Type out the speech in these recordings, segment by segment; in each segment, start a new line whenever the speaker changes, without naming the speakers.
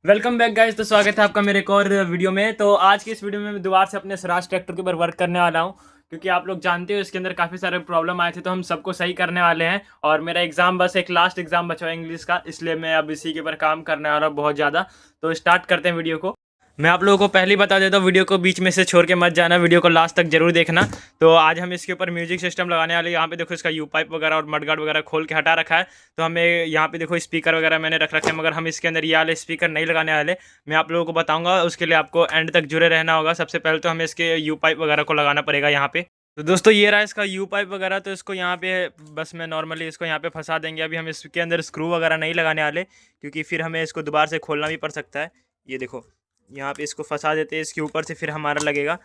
Welcome back guys. तो स्वागत है आपका मेरे एक और वीडियो में। तो आज की इस वीडियो में मैं दोबारा से अपने स्वराज ट्रैक्टर के ऊपर वर्क करने वाला हूं, क्योंकि आप लोग जानते हो इसके अंदर काफ़ी सारे प्रॉब्लम आए थे, तो हम सबको सही करने वाले हैं। और मेरा एग्ज़ाम बस एक लास्ट एग्ज़ाम बचा है इंग्लिश का, इसलिए मैं अब इसी के ऊपर काम करने वाला हूँ बहुत ज़्यादा। तो स्टार्ट करते हैं वीडियो को। मैं आप लोगों को पहले ही बता देता हूँ, वीडियो को बीच में से छोड़ के मत जाना, वीडियो को लास्ट तक जरूर देखना। तो आज हम इसके ऊपर म्यूजिक सिस्टम लगाने वाले। यहाँ पे देखो इसका यू पाइप वगैरह और मडगार्ड वगैरह खोल के हटा रखा है। तो हमें यहाँ पे देखो स्पीकर वगैरह मैंने रख रखे हैं, मगर हम इसके अंदर ये वाले स्पीकर नहीं लगाने वाले। मैं आप लोगों को बताऊंगा, उसके लिए आपको एंड तक जुड़े रहना होगा। सबसे पहले तो हमें इसके यू पाइप वगैरह को लगाना पड़ेगा यहाँ पे। तो दोस्तों ये रहा इसका यू पाइप वगैरह। तो इसको यहाँ पे बस मैं नॉर्मली इसको यहाँ पे फंसा देंगे। अभी हम इसके अंदर स्क्रू वगैरह नहीं लगाने वाले, क्योंकि फिर हमें इसको दोबारा से खोलना भी पड़ सकता है। ये देखो यहाँ पे इसको फंसा देते हैं इसके ऊपर से, फिर हमारा लगेगा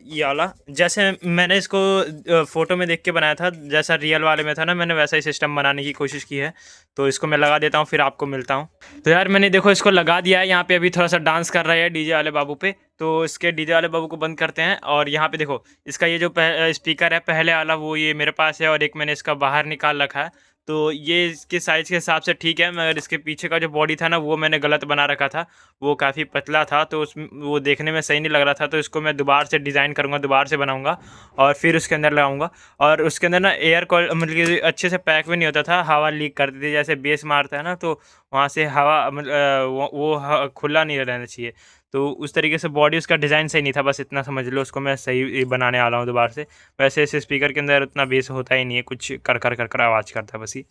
ये वाला। जैसे मैंने इसको फ़ोटो में देख के बनाया था, जैसा रियल वाले में था ना, मैंने वैसा ही सिस्टम बनाने की कोशिश की है। तो इसको मैं लगा देता हूँ, फिर आपको मिलता हूँ। तो यार मैंने देखो इसको लगा दिया है। यहाँ पे अभी थोड़ा सा डांस कर रहा है डीजे वाले बाबू पे। तो इसके डीजे वाले बाबू को बंद करते हैं। और यहाँ पे देखो इसका ये जो स्पीकर है पहले वाला, वो ये मेरे पास है, और एक मैंने इसका बाहर निकाल रखा है। तो ये इसके साइज़ के हिसाब से ठीक है, मगर इसके पीछे का जो बॉडी था ना, वो मैंने गलत बना रखा था। वो काफ़ी पतला था, तो उस वो देखने में सही नहीं लग रहा था। तो इसको मैं दोबारा से डिज़ाइन करूँगा, दोबारा से बनाऊँगा और फिर उसके अंदर लगाऊँगा। और उसके अंदर ना एयर मतलब कि अच्छे से पैक भी नहीं होता था, हवा लीक करती थी। जैसे बेस मारता है ना, तो वहाँ से हवा वो खुला नहीं रहना चाहिए। तो उस तरीके से बॉडी उसका डिज़ाइन सही नहीं था, बस इतना समझ लो। उसको मैं सही बनाने वाला हूँ दोबारा से। वैसे इस स्पीकर के अंदर उतना बेस होता ही नहीं है, कुछ कर कर कर कर आवाज़ करता है बस ही।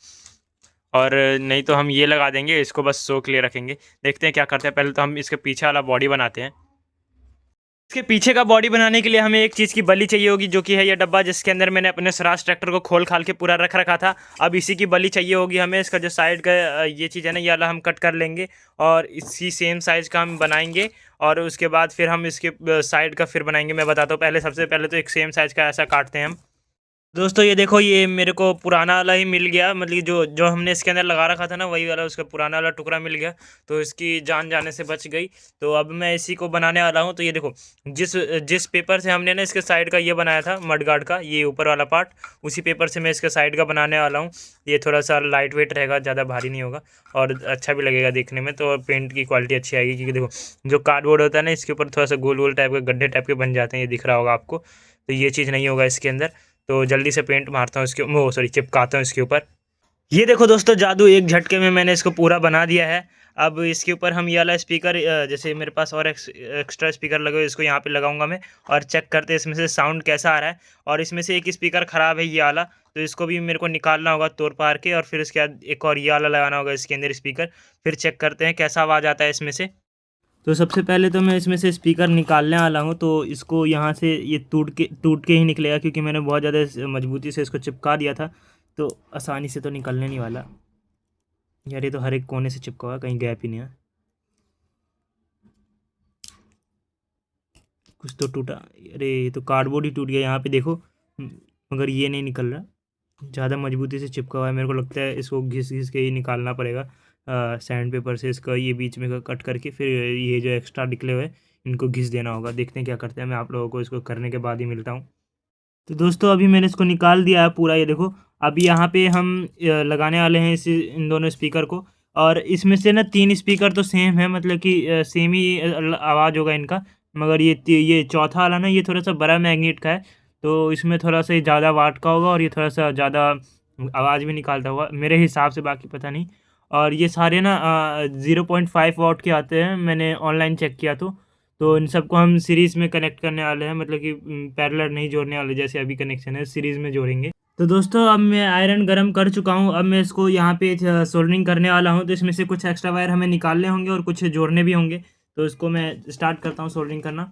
और नहीं तो हम ये लगा देंगे, इसको बस शो के लिए रखेंगे। देखते हैं क्या करते हैं। पहले तो हम इसके पीछे वाला बॉडी बनाते हैं। इसके पीछे का बॉडी बनाने के लिए हमें एक चीज़ की बली चाहिए होगी, जो कि है ये डब्बा, जिसके अंदर मैंने अपने स्वराज ट्रैक्टर को खोल खाल के पूरा रख रखा था। अब इसी की बली चाहिए होगी हमें। इसका जो साइड का ये चीज़ है ना, ये वाला हम कट कर लेंगे और इसी सेम साइज़ का हम बनाएंगे। और उसके बाद फिर हम इसके साइड का फिर बनाएंगे। मैं बताता हूँ, पहले सबसे पहले तो एक सेम साइज़ का ऐसा काटते हैं हम। दोस्तों ये देखो, ये मेरे को पुराना वाला ही मिल गया, मतलब कि जो जो हमने इसके अंदर लगा रखा था ना, वही वाला उसका पुराना वाला टुकड़ा मिल गया। तो इसकी जान जाने से बच गई। तो अब मैं इसी को बनाने वाला हूँ। तो ये देखो, जिस जिस पेपर से हमने ना इसके साइड का ये बनाया था मडगार्ड का, ये ऊपर वाला पार्ट, उसी पेपर से मैं इसके साइड का बनाने वाला हूँ। ये थोड़ा सा लाइट वेट रहेगा, ज़्यादा भारी नहीं होगा और अच्छा भी लगेगा देखने में। तो पेंट की क्वालिटी अच्छी आएगी, क्योंकि देखो जो कार्डबोर्ड होता है ना, इसके ऊपर थोड़ा सा गोल गोल टाइप के गड्ढे टाइप के बन जाते हैं, ये दिख रहा होगा आपको। तो ये चीज़ नहीं होगा इसके अंदर। तो जल्दी से पेंट मारता हूँ इसके, वो सॉरी, चिपकाता हूँ इसके ऊपर। ये देखो दोस्तों, जादू एक झटके में मैंने इसको पूरा बना दिया है। अब इसके ऊपर हम ये वाला स्पीकर, जैसे मेरे पास और एक्स्ट्रा स्पीकर लगे हुए, इसको यहाँ पे लगाऊंगा मैं। और चेक करते हैं इसमें से साउंड कैसा आ रहा है। और इसमें से एक स्पीकर ख़राब है ये वाला, तो इसको भी मेरे को निकालना होगा तोड़ पार के। और फिर उसके बाद एक और ये वाला लगाना होगा इसके अंदर स्पीकर। फिर चेक करते हैं कैसा आवाज़ आता है इसमें से। तो सबसे पहले तो मैं इसमें से स्पीकर निकालने वाला हूँ। तो इसको यहाँ से ये टूट के ही निकलेगा, क्योंकि मैंने बहुत ज़्यादा मजबूती से इसको चिपका दिया था। तो आसानी से तो निकलने नहीं वाला यार। ये तो हर एक कोने से चिपका हुआ है, कहीं गैप ही नहीं है। कुछ तो टूटा। अरे ये तो कार्डबोर्ड ही टूट गया यहाँ पे देखो। मगर ये नहीं निकल रहा, ज़्यादा मजबूती से चिपका हुआ है। मेरे को लगता है इसको घिस घिस के ही निकालना पड़ेगा सैंड पेपर से। इसका ये बीच में का कट करके, फिर ये जो एक्स्ट्रा निकले हुए इनको घिस देना होगा। देखते हैं क्या करते हैं, मैं आप लोगों को इसको करने के बाद ही मिलता हूँ। तो दोस्तों अभी मैंने इसको निकाल दिया है पूरा, ये देखो। अभी यहाँ पे हम लगाने वाले हैं इन दोनों स्पीकर को। और इसमें से ना 3 स्पीकर तो सेम है, मतलब कि सेम ही आवाज़ होगा इनका। मगर ये चौथा वाला ना, ये थोड़ा सा बड़ा मैग्नेट का है। तो इसमें थोड़ा सा ज़्यादा वाट का होगा, और ये थोड़ा सा ज़्यादा आवाज़ भी निकालता होगा मेरे हिसाब से, बाकी पता नहीं। और ये सारे ना 0.5 वाट के आते हैं, मैंने ऑनलाइन चेक किया। तो इन सबको हम सीरीज़ में कनेक्ट करने वाले हैं, मतलब कि पैरेलल नहीं जोड़ने वाले, जैसे अभी कनेक्शन है सीरीज़ में जोड़ेंगे। तो दोस्तों अब मैं आयरन गरम कर चुका हूँ। अब मैं इसको यहाँ पे सोल्डरिंग करने वाला हूँ। तो इसमें से कुछ एक्स्ट्रा वायर हमें निकालने होंगे और कुछ जोड़ने भी होंगे। तो इसको मैं स्टार्ट करता हूँ सोल्डरिंग करना।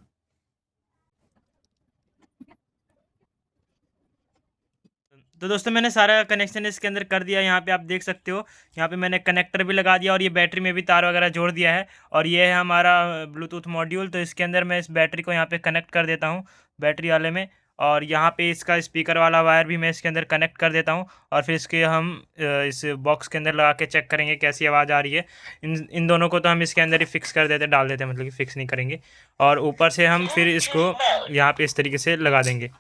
तो दोस्तों मैंने सारा कनेक्शन इसके अंदर कर दिया। यहाँ पे आप देख सकते हो, यहाँ पे मैंने कनेक्टर भी लगा दिया और ये बैटरी में भी तार वगैरह जोड़ दिया है। और ये है हमारा ब्लूटूथ मॉड्यूल। तो इसके अंदर मैं इस बैटरी को यहाँ पे कनेक्ट कर देता हूँ, बैटरी वाले में। और यहाँ पे इसका स्पीकर वाला वायर भी मैं इसके अंदर कनेक्ट कर देता हूँ। और फिर इसके हम इस बॉक्स के अंदर लगा के चेक करेंगे कैसी आवाज़ आ रही है। इन दोनों को तो हम इसके अंदर ही फिक्स कर देते, डाल देते हैं, मतलब कि फिक्स नहीं करेंगे। और ऊपर से हम फिर इसको यहाँ पे इस तरीके से लगा देंगे।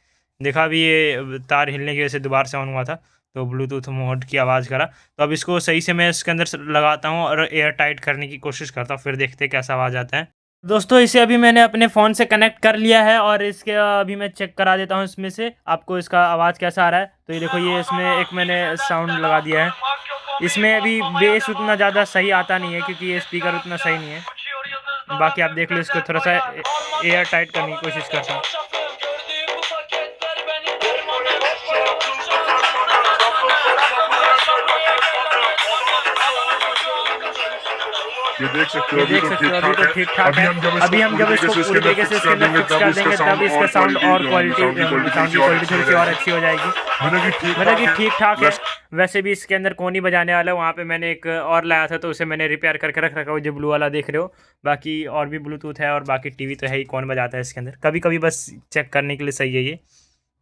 देखा अभी ये तार हिलने की वजह से दोबारा से ऑन हुआ था। तो ब्लूटूथ मोड की आवाज़ करा। तो अब इसको सही से मैं इसके अंदर लगाता हूँ और एयर टाइट करने की कोशिश करता हूँ, फिर देखते हैं कैसा आवाज़ आता है। दोस्तों इसे अभी मैंने अपने फ़ोन से कनेक्ट कर लिया है और इसके अभी मैं चेक करा देता हूँ इसमें से आपको इसका आवाज़ कैसा आ रहा है। तो ये देखो, ये इसमें एक मैंने साउंड लगा दिया है। इसमें अभी बेस उतना ज़्यादा सही आता नहीं है क्योंकि ये स्पीकर उतना सही नहीं है। बाकी आप देख लो, इसको थोड़ा सा एयर टाइट करने की कोशिश करता हूँ।
ये देख सकते हो,
ये
अभी
देख
तो
सकते हो,
ठीक
अभी
ठाक
तो ठीक ठाक
है।
है। अभी हम जब इसको पूरी तरीके से इसके अंदर फिक्स कर देंगे तब इसका साउंड और क्वालिटी साउंड की क्वालिटी थोड़ी सी और अच्छी हो जाएगी। मतलब कि ठीक ठाक है। वैसे भी इसके अंदर कौन ही बजाने वाला है। वहाँ पे मैंने एक और लाया था तो उसे मैंने रिपेयर करके रख रखा है, जो ब्लू वाला देख रहे हो। बाकी और भी ब्लूटूथ है और बाकी टीवी तो है ही, कौन बजाता है इसके अंदर। कभी कभी बस चेक करने के लिए सही है ये।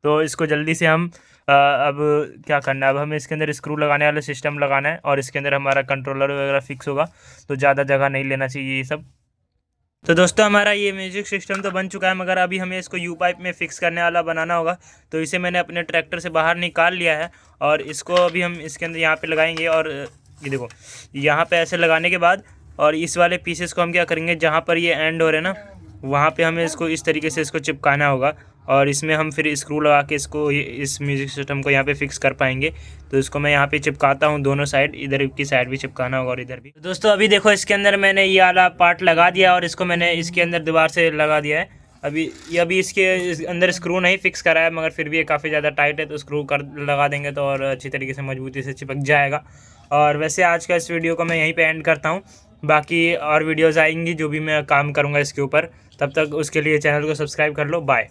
तो इसको जल्दी से हम अब क्या करना है, अब हमें इसके अंदर स्क्रू लगाने वाला सिस्टम लगाना है और इसके अंदर हमारा कंट्रोलर वगैरह फिक्स होगा। तो ज़्यादा जगह नहीं लेना चाहिए ये सब। तो दोस्तों हमारा ये म्यूजिक सिस्टम तो बन चुका है, मगर अभी हमें इसको यू पाइप में फिक्स करने वाला बनाना होगा। तो इसे मैंने अपने ट्रैक्टर से बाहर निकाल लिया है और इसको अभी हम इसके अंदर यहाँ पे लगाएंगे। और ये देखो, यहाँ पे ऐसे लगाने के बाद और इस वाले पीसेस को हम क्या करेंगे, जहाँ पर ये एंड हो रहे हैं ना, वहाँ पे हमें इसको इस तरीके से इसको चिपकाना होगा और इसमें हम फिर स्क्रू लगा के इसको इस म्यूज़िक सिस्टम को यहाँ पे फिक्स कर पाएंगे। तो इसको मैं यहाँ पे चिपकाता हूँ दोनों साइड, इधर की साइड भी चिपकाना होगा और इधर भी। तो दोस्तों अभी देखो, इसके अंदर मैंने ये वाला पार्ट लगा दिया और इसको मैंने इसके अंदर दीवार से लगा दिया है। अभी इसके अंदर स्क्रू नहीं फिक्स करा है, मगर फिर भी ये काफ़ी ज़्यादा टाइट है, तो स्क्रू कर लगा देंगे तो और अच्छी तरीके से मजबूती से चिपक जाएगा। और वैसे आज का इस वीडियो को मैं यहीं पे एंड करता हूँ। बाकी और वीडियोज़ आएंगी जो भी मैं काम करूँगा इसके ऊपर। तब तक उसके लिए चैनल को सब्सक्राइब कर लो। बाय।